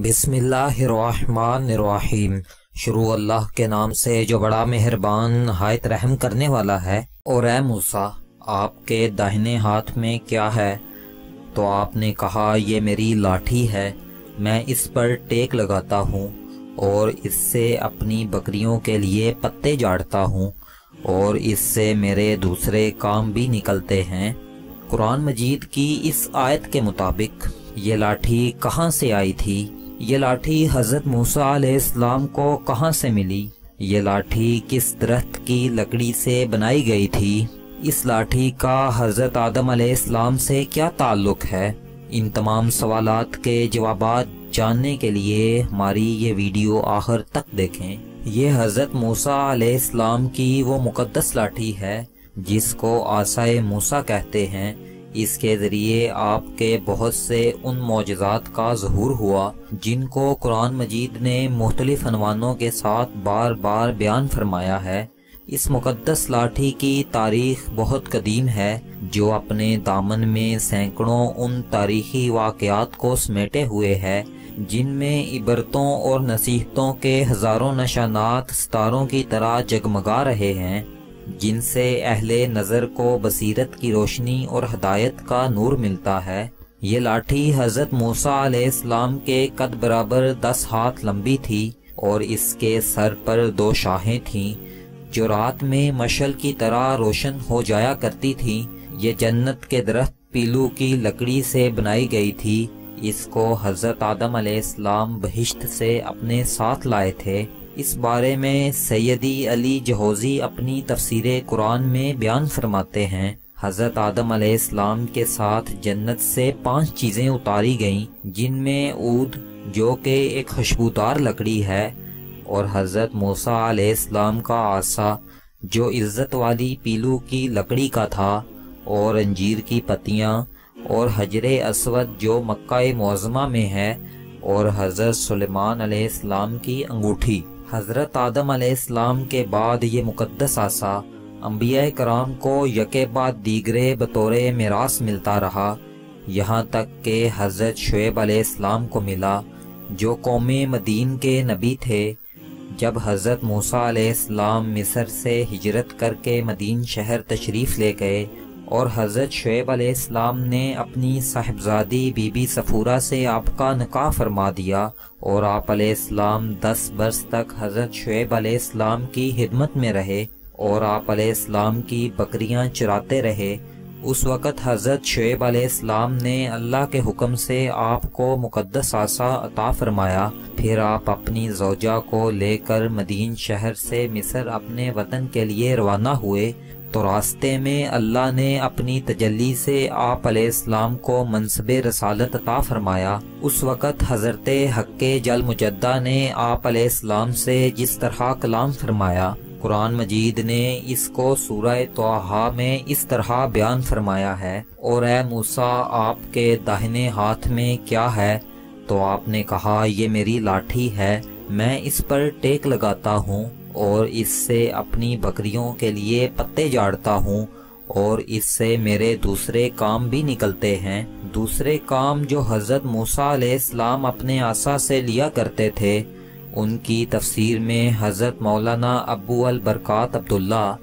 بسم اللہ الرحمن الرحیم۔ شروع اللہ کے نام سے جو بڑا مہربان نہایت رحم کرنے والا ہے۔ اور اے موسیٰ، آپ کے داہنے ہاتھ میں کیا ہے؟ تو آپ نے کہا، یہ میری لاٹھی ہے، میں اس پر ٹیک لگاتا ہوں اور اس سے اپنی بکریوں کے لیے پتے جاڑتا ہوں اور اس سے میرے دوسرے کام بھی نکلتے ہیں۔ قرآن مجید کی اس آیت کے مطابق یہ لاٹھی کہاں سے آئی تھی؟ یہ لاٹھی حضرت موسیٰ علیہ السلام کو کہاں سے ملی؟ یہ لاٹھی کس درخت کی لکڑی سے بنائی گئی تھی؟ اس لاٹھی کا حضرت آدم علیہ السلام سے کیا تعلق ہے؟ ان تمام سوالات کے جوابات جاننے کے لیے ہماری یہ ویڈیو آخر تک دیکھیں۔ یہ حضرت موسیٰ علیہ السلام کی وہ مقدس لاٹھی ہے جس کو عصائے موسیٰ کہتے ہیں۔ اس کے ذریعے آپ کے بہت سے ان معجزات کا ظہور ہوا جن کو قرآن مجید نے مختلف عنوانوں کے ساتھ بار بار بیان فرمایا ہے۔ اس مقدس لاٹھی کی تاریخ بہت قدیم ہے، جو اپنے دامن میں سینکڑوں ان تاریخی واقعات کو سمیٹے ہوئے ہے جن میں عبرتوں اور نصیحتوں کے ہزاروں نشانات ستاروں کی طرح جگمگا رہے ہیں، جن سے اہل نظر کو بصیرت کی روشنی اور ہدایت کا نور ملتا ہے۔ یہ لاٹھی حضرت موسیٰ علیہ السلام کے قد برابر 10 ہاتھ لمبی تھی اور اس کے سر پر 2 شاخیں تھیں جو رات میں مشعل کی طرح روشن ہو جایا کرتی تھیں۔ یہ جنت کے درخت پیلو کی لکڑی سے بنائی گئی تھی۔ اس کو حضرت آدم علیہ السلام بہشت سے اپنے ساتھ لائے تھے۔ اس بارے میں سیدی علی جہوزی اپنی تفسیر قرآن میں بیان فرماتے ہیں، حضرت آدم علیہ السلام کے ساتھ جنت سے 5 چیزیں اتاری گئیں، جن میں عود جو کہ ایک خوشبودار لکڑی ہے، اور حضرت موسیٰ علیہ السلام کا عصا جو عزت والی پیلو کی لکڑی کا تھا، اور انجیر کی پتیاں، اور حجر اسود جو مکہ معظمہ میں ہے، اور حضرت سلیمان علیہ السلام کی انگوٹھی۔ حضرت آدم علیہ السلام کے بعد یہ مقدس عصا انبیاء کرام کو یکے بعد دیگرے بطور میراث ملتا رہا، یہاں تک کہ حضرت شعیب علیہ السلام کو ملا جو قوم مدین کے نبی تھے۔ جب حضرت موسیٰ علیہ السلام مصر سے ہجرت کر کے مدین شہر تشریف لے گئے اور حضرت شعیب علیہ السلام نے اپنی صاحبزادی بی بی صفورہ سے آپ کا نکاح فرما دیا اور آپ علیہ السلام 10 برس تک حضرت شعیب علیہ السلام کی خدمت میں رہے اور آپ علیہ السلام کی بکریاں چراتے رہے۔ اس وقت حضرت شعیب علیہ السلام نے اللہ کے حکم سے آپ کو مقدس عصا عطا فرمایا۔ پھر آپ اپنی زوجہ کو لے کر مدین شہر سے مصر اپنے وطن کے لیے روانہ ہوئے، تو راستے میں اللہ نے اپنی تجلی سے آپ علیہ السلام کو منصب رسالت عطا فرمایا۔ اس وقت حضرت حق جل مجدہ نے آپ علیہ السلام سے جس طرح کلام فرمایا، قرآن مجید نے اس کو سورہ طٰہٰ میں اس طرح بیان فرمایا ہے، اور اے موسیٰ، آپ کے داہنے ہاتھ میں کیا ہے؟ تو آپ نے کہا، یہ میری لاٹھی ہے، میں اس پر ٹیک لگاتا ہوں اور اس سے اپنی بکریوں کے لیے پتے جاڑتا ہوں اور اس سے میرے دوسرے کام بھی نکلتے ہیں۔ دوسرے کام جو حضرت موسیٰ علیہ السلام اپنے عصا سے لیا کرتے تھے، ان کی تفسیر میں حضرت مولانا ابو البرکات عبداللہ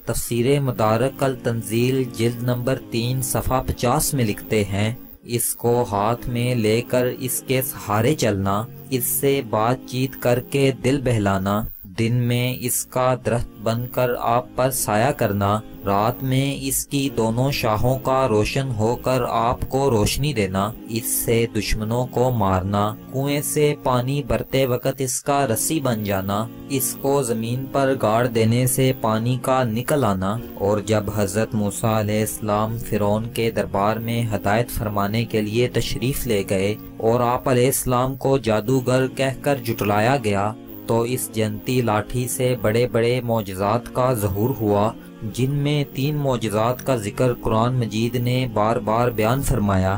تفسیر مدارک التنزیل جلد نمبر 3 صفحہ 50 میں لکھتے ہیں، اس کو ہاتھ میں لے کر اس کے سہارے چلنا، اس سے بات چیت کر کے دل بہلانا، دن میں اس کا درخت بن کر آپ پر سایہ کرنا، رات میں اس کی دونوں شاخوں کا روشن ہو کر آپ کو روشنی دینا، اس سے دشمنوں کو مارنا، کنویں سے پانی بھرتے وقت اس کا رسی بن جانا، اس کو زمین پر گاڑ دینے سے پانی کا نکل آنا۔ اور جب حضرت موسیٰ علیہ السلام فرعون کے دربار میں ہدایت فرمانے کے لیے تشریف لے گئے اور آپ علیہ السلام کو جادوگر کہہ کر جھٹلایا گیا، تو اس جنتی لاٹھی سے بڑے بڑے معجزات کا ظہور ہوا، جن میں 3 معجزات کا ذکر قرآن مجید نے بار بار بیان فرمایا۔